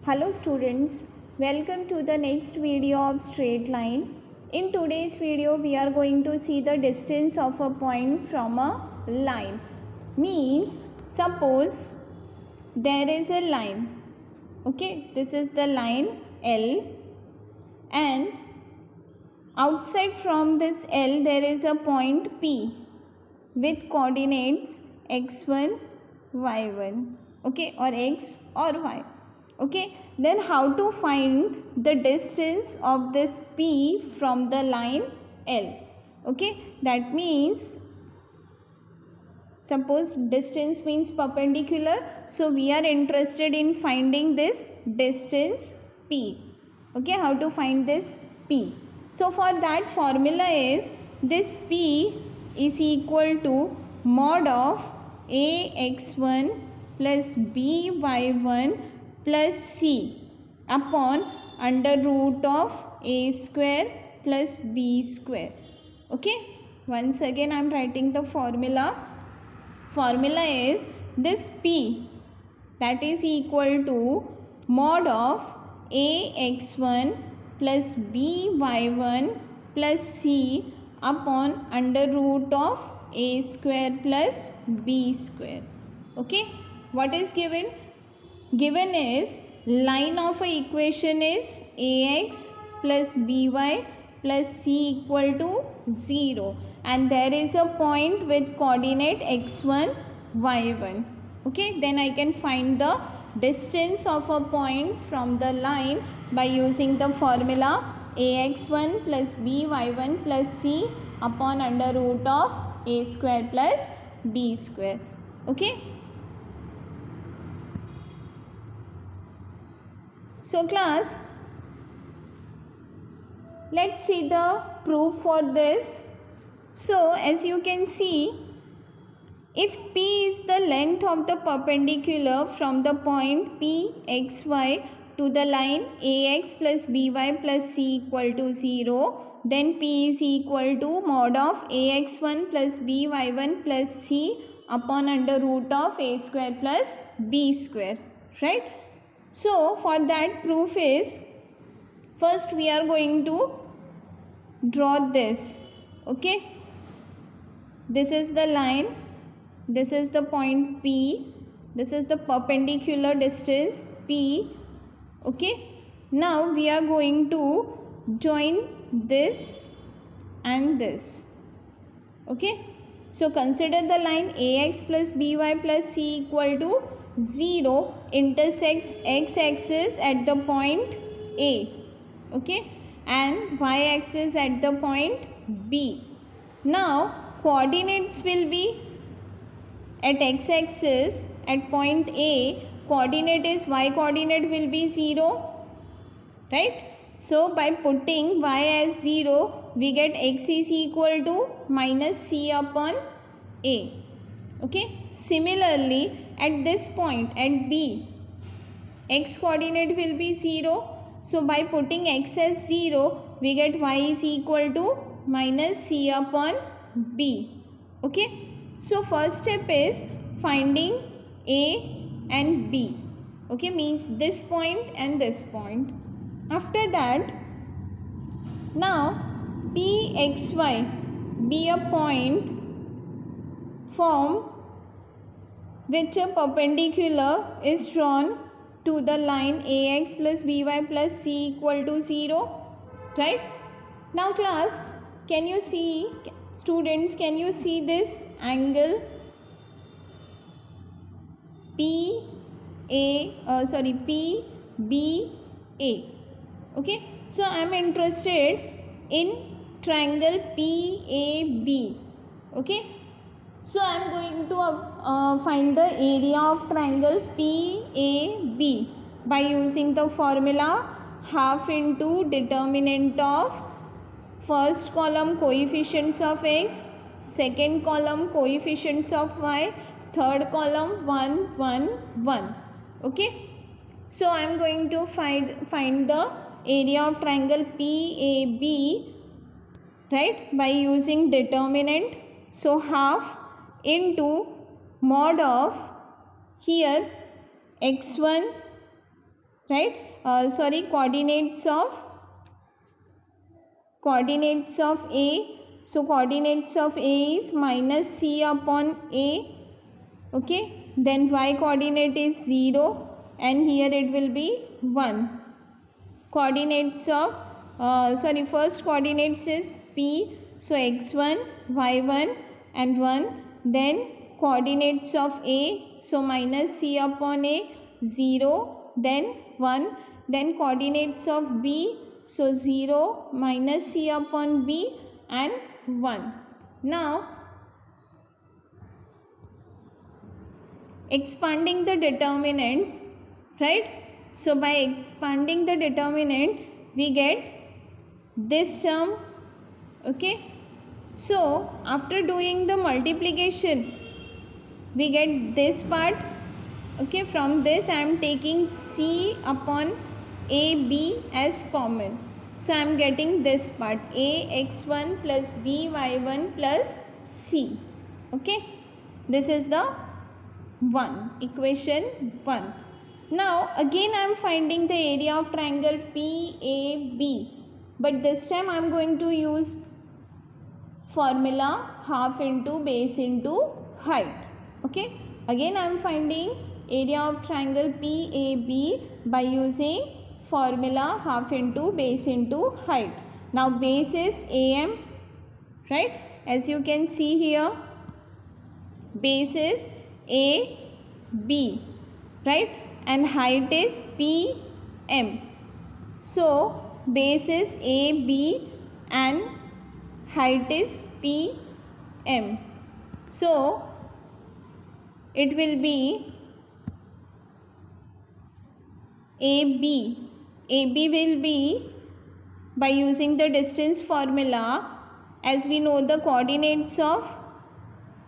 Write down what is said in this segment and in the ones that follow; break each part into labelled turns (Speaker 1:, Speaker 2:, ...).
Speaker 1: Hello students, welcome to the next video of straight line. In today's video we are going to see the distance of a point from a line. Means suppose there is a line, okay, this is the line L, and outside from this L there is a point P with coordinates x1, y1, okay, or x or y. Okay, then how to find the distance of this P from the line L? Okay, that means suppose distance means perpendicular, so we are interested in finding this distance P. Okay, how to find this P? So for that formula is this P is equal to mod of ax1 plus by1 plus c upon under root of a square plus b square. Okay, once again I am writing the formula. Formula is this P, that is equal to mod of ax1 plus by1 plus c upon under root of a square plus b square. Okay, what is given? Given is line of a equation is ax plus by plus c equal to 0, and there is a point with coordinate x1, y1. Okay, then I can find the distance of a point from the line by using the formula ax1 plus by1 plus c upon under root of a square plus b square. Okay. So class, let's see the proof for this. So as you can see, if P is the length of the perpendicular from the point P xy to the line ax plus by plus c equal to 0, then P is equal to mod of ax1 plus by1 plus c upon under root of a square plus b square, right? So for that proof is, first we are going to draw this. Okay, this is the line, this is the point P, this is the perpendicular distance P. Okay, now we are going to join this and this. Okay, so consider the line ax plus by plus c equal to 0 intersects x-axis at the point A, okay, and y-axis at the point B. Now coordinates will be at x-axis at point A, coordinate is y coordinate will be 0, right? So by putting y as 0, we get x is equal to minus c upon A. Okay, similarly at this point at B, x coordinate will be 0. So by putting x as 0, we get y is equal to minus c upon B. Okay, so first step is finding A and B. Okay, means this point and this point. After that, now Pxy be a point from which a perpendicular is drawn to the line ax plus by plus c equal to 0, right? Now class, can you see, students, can you see this angle PBA? Okay, so I am interested in triangle PAB. Okay, so I am going to find the area of triangle PAB by using the formula half into determinant of first column coefficients of x, second column coefficients of y, third column 1, 1, 1. Okay, so I am going to find the area of triangle PAB, right, by using determinant. So half into mod of here x1 right? Coordinates of A. So coordinates of A is minus C upon A. Okay, then y coordinate is 0 and here it will be 1. Coordinates of first coordinates is P, so x1, y1 and 1. Then coordinates of A, so minus C upon A, 0, then 1. Then coordinates of B, so 0, minus C upon B and 1. Now expanding the determinant, right? So by expanding the determinant we get this term. Okay, so after doing the multiplication we get this part. Okay, from this I am taking C upon AB as common, so I am getting this part, A x1 plus B y1 plus C. Okay, this is the equation 1. Now again I am finding the area of triangle PAB, but this time I am going to use formula half into base into height. Okay, again I am finding area of triangle PAB by using formula half into base into height. Now base is AM, right? As you can see here, base is AB, right? And height is PM. So base is AB and height is PM. So it will be AB. AB will be, by using the distance formula, as we know the coordinates of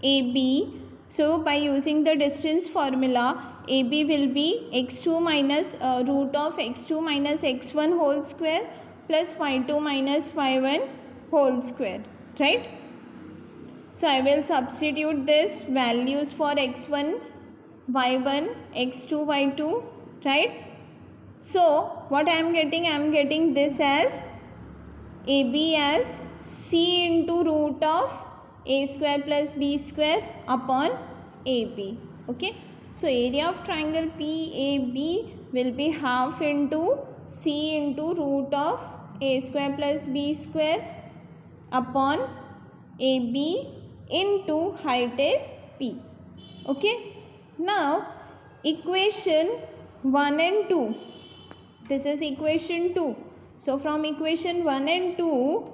Speaker 1: AB, so by using the distance formula, AB will be x2 minus root of x2 minus x1 whole square plus y2 minus y1 whole square, right? So I will substitute this values for x1 y1 x2 y2, right? So what I am getting? I am getting this as AB as C into root of A square plus B square upon AB. Okay, so area of triangle PAB will be half into C into root of A square plus B square upon AB into height is P. Okay, now equation 1 and 2. This is equation 2. So from equation 1 and 2,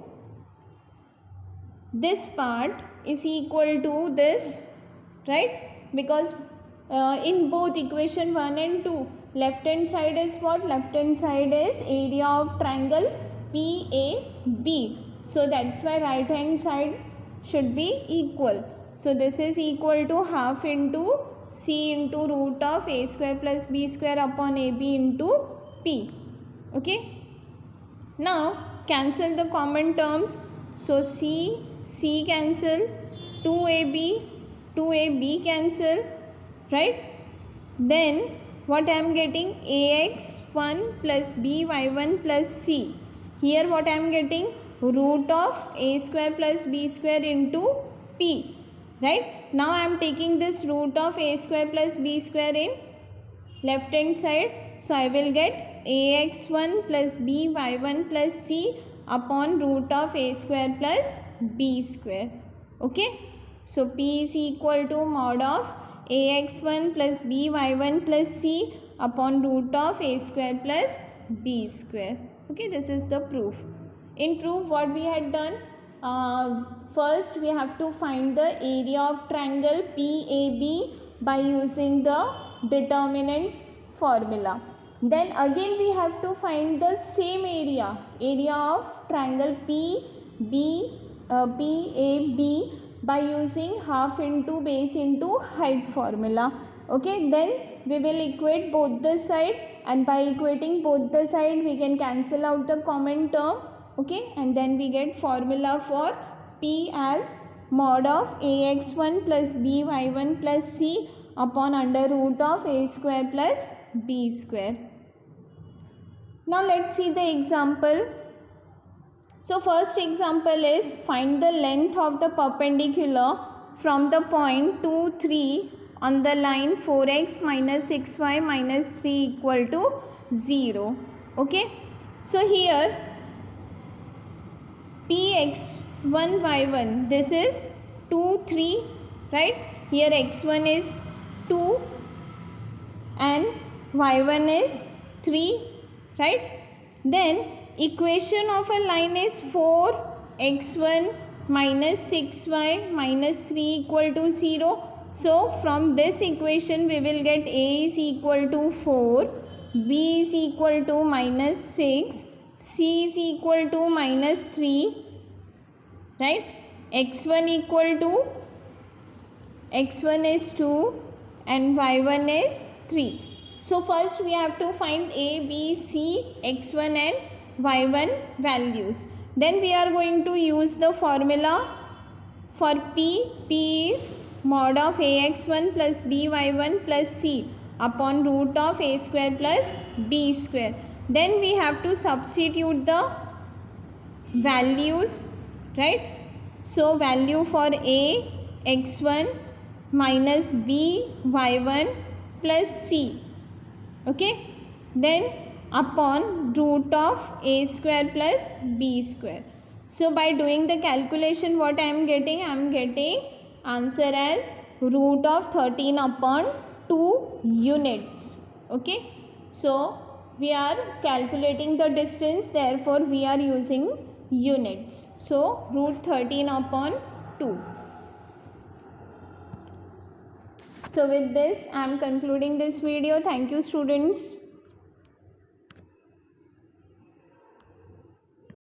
Speaker 1: this part is equal to this, right? Because in both equation 1 and 2, left hand side is what? Left hand side is area of triangle PAB. So that's why right hand side should be equal. So this is equal to half into C into root of A square plus B square upon AB into P. Okay. Now cancel the common terms. So C cancel, 2AB cancel, right? Then what I am getting? AX1 plus BY1 plus C. Here what I am getting? Root of A square plus B square into P, right? Now I am taking this root of A square plus B square in left hand side. So I will get AX1 plus BY1 plus C upon root of A square plus B square. Okay, so P is equal to mod of AX1 plus BY1 plus C upon root of A square plus B square. Okay, this is the proof. In proof, what we had done, first we have to find the area of triangle PAB by using the determinant formula. Then again we have to find the same area of triangle PAB by using half into base into height formula. Okay, then we will equate both the side, and by equating both the side we can cancel out the common term. Okay, and then we get formula for P as mod of AX1 plus BY1 plus C upon under root of A square plus B square. Now let's see the example. So first example is find the length of the perpendicular from the point 2, 3 on the line 4x minus 6y minus 3 equal to 0. Okay. So here px1 y1, this is 2, 3, right? Here x1 is 2 and y1 is 3, right? Then equation of a line is 4x1 minus 6y minus 3 equal to 0. So from this equation we will get a is equal to 4, b is equal to minus 6, c is equal to minus 3, right? x1 equal to, x1 is 2 and y1 is 3. So first we have to find a, b, c, x1 and y1 values. Then we are going to use the formula for p. P is mod of ax1 plus by1 plus c upon root of a square plus b square. Then we have to substitute the values, right? So value for a x1 minus b y1 plus c, okay, then upon root of a square plus b square. So by doing the calculation, what I am getting? I am getting answer as root of 13 upon 2 units. Okay. So we are calculating the distance, therefore we are using units. So root 13 upon 2. So with this I am concluding this video. Thank you students.